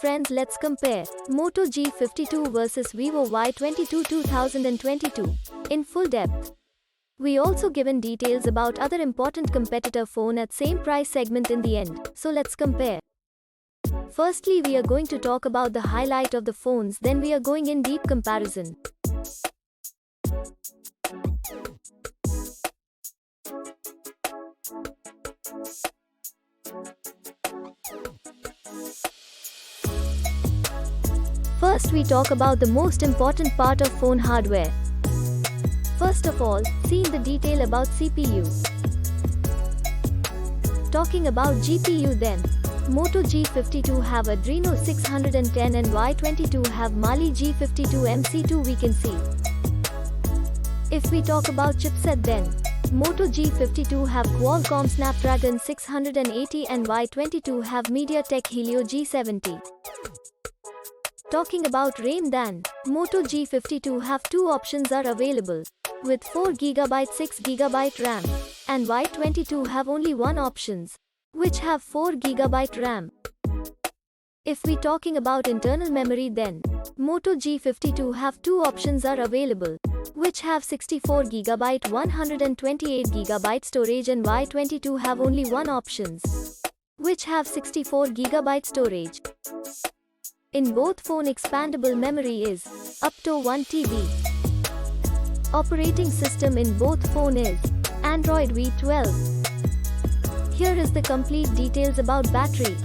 friends, let's compare Moto G52 versus Vivo Y22 2022 in full depth. We also given details about other important competitor phone at same price segment in the end, so let's compare. Firstly, we are going to talk about the highlight of the phones, then we are going in deep comparison. First, we talk about the most important part of phone hardware. First of all, see in the detail about CPU. Talking about GPU then, Moto G52 have Adreno 610 and Y22 have Mali G52 MC2 we can see. If we talk about chipset then, Moto G52 have Qualcomm Snapdragon 680 and Y22 have MediaTek Helio G70. Talking about RAM then, Moto G52 have two options are available, with 4GB 6GB RAM, and Y22 have only one options, which have 4GB RAM. If we talking about internal memory then, Moto G52 have two options are available, which have 64GB 128GB storage and Y22 have only one options, which have 64GB storage. In both phone expandable memory is up to 1 TB. Operating system in both phone is Android V12. Here is the complete details about battery.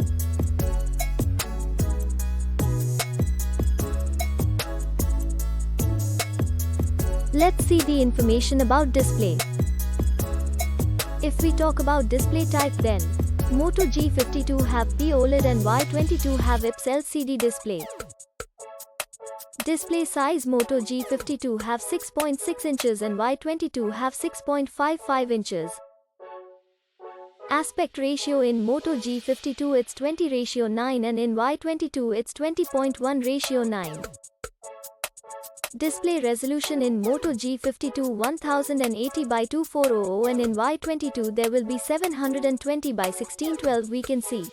Let's see the information about display. If we talk about display type then, Moto G52 have POLED and Y22 have IPS LCD display. Display size Moto G52 have 6.6 inches and Y22 have 6.55 inches. Aspect ratio in Moto G52 it's 20:9 and in Y22 it's 20.1:9. Display resolution in Moto G52 1080 by 2400 and in Y22 there will be 720 by 1612 we can see.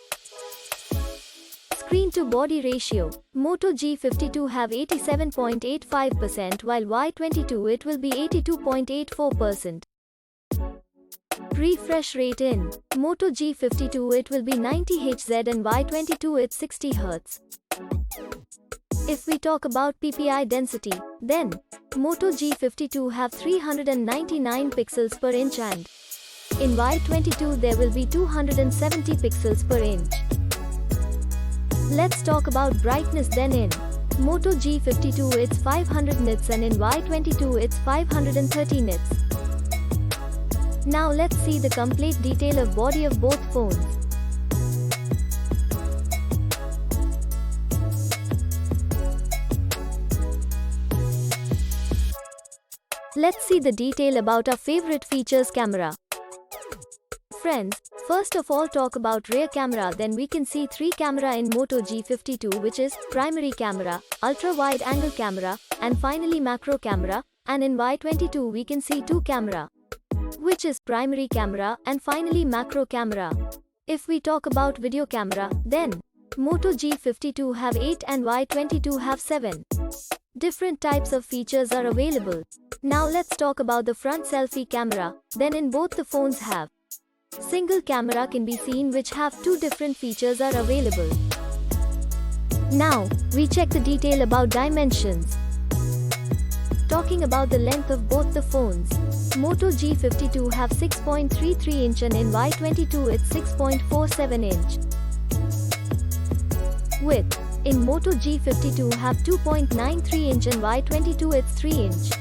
Screen to body ratio, Moto G52 have 87.85% while Y22 it will be 82.84%. Refresh rate in Moto G52 it will be 90 Hz and Y22 it's 60 Hz. If we talk about PPI density, then Moto G52 have 399 pixels per inch and in Y22 there will be 270 pixels per inch. Let's talk about brightness then in Moto G52 it's 500 nits and in Y22 it's 530 nits. Now let's see the complete detail of body of both phones. Let's see the detail about our favorite features camera. Friends, first of all talk about rear camera, then we can see 3 camera in Moto G52 which is primary camera, ultra wide angle camera, and finally macro camera, and in Y22 we can see 2 camera, which is primary camera and finally macro camera. If we talk about video camera, then Moto G52 have 8 and Y22 have 7. Different types of features are available. Now let's talk about the front selfie camera, then in both the phones have single camera can be seen which have 2 different features are available. Now, we check the detail about dimensions. Talking about the length of both the phones, Moto G52 have 6.33 inch and in Y22 it's 6.47 inch. Width, in Moto G52 have 2.93 inch and Y22 it's 3 inch.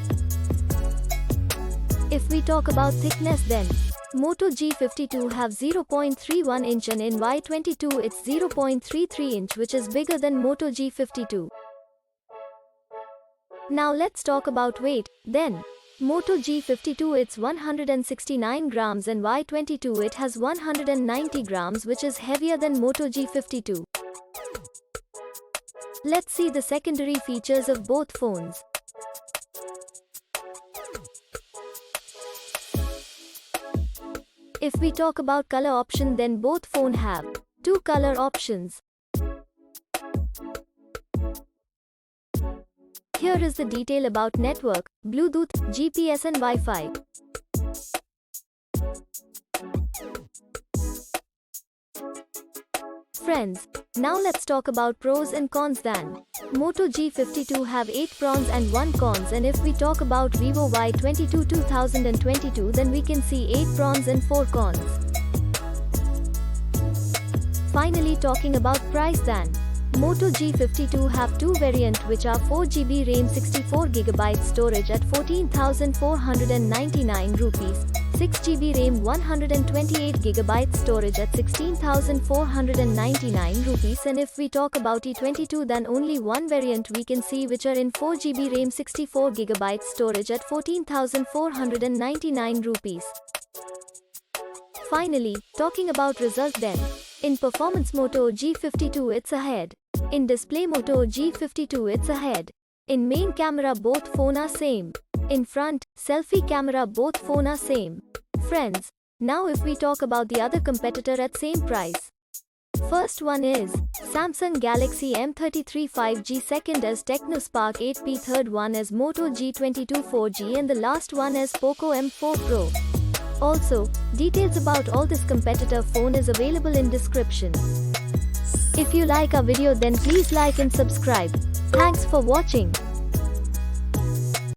If we talk about thickness then, Moto G52 have 0.31 inch and in Y22 it's 0.33 inch which is bigger than Moto G52. Now let's talk about weight, then Moto G52 it's 169 grams and Y22 it has 190 grams which is heavier than Moto G52. Let's see the secondary features of both phones. If we talk about color option then both phone have 2 color options. Here is the detail about network, Bluetooth, GPS and Wi-Fi. Friends, now let's talk about pros and cons then. Moto G52 have 8 pros and 1 cons, and if we talk about Vivo Y22 2022, then we can see 8 pros and 4 cons. Finally, talking about price then. Moto G52 have two variants which are 4GB RAM 64GB storage at 14,499 rupees, 6GB RAM 128GB storage at 16,499 rupees, and if we talk about E22 then only one variant we can see which are in 4GB RAM 64GB storage at 14,499 rupees. Finally, talking about result then. In performance Moto G52 it's ahead. In display Moto G52 it's ahead. In main camera both phone are same. In front, selfie camera both phone are same. Friends, now if we talk about the other competitor at same price. First one is Samsung Galaxy M33 5G, second is Tecno Spark 8P, third one is Moto G22 4G, and the last one is Poco M4 Pro. Also, details about all this competitor phone is available in description. If you like our video then please like and subscribe. Thanks for watching.